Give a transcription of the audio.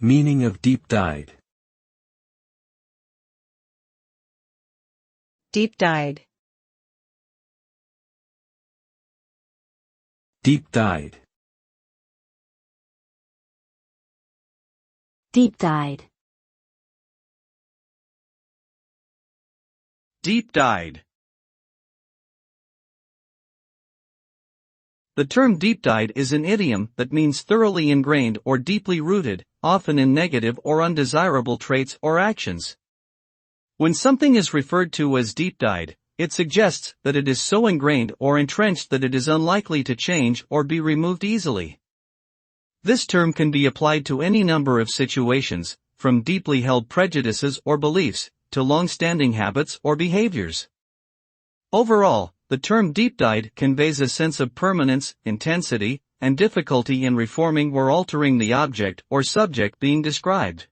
Meaning of deep-dyed. Deep-dyed. Deep-dyed. Deep-dyed. Deep-dyed. The term deep-dyed is an idiom that means thoroughly ingrained or deeply rooted, often in negative or undesirable traits or actions. When something is referred to as deep-dyed, it suggests that it is so ingrained or entrenched that it is unlikely to change or be removed easily. This term can be applied to any number of situations, from deeply held prejudices or beliefs, to long-standing habits or behaviors. Overall, the term deep-dyed conveys a sense of permanence, intensity, and difficulty in reforming or altering the object or subject being described.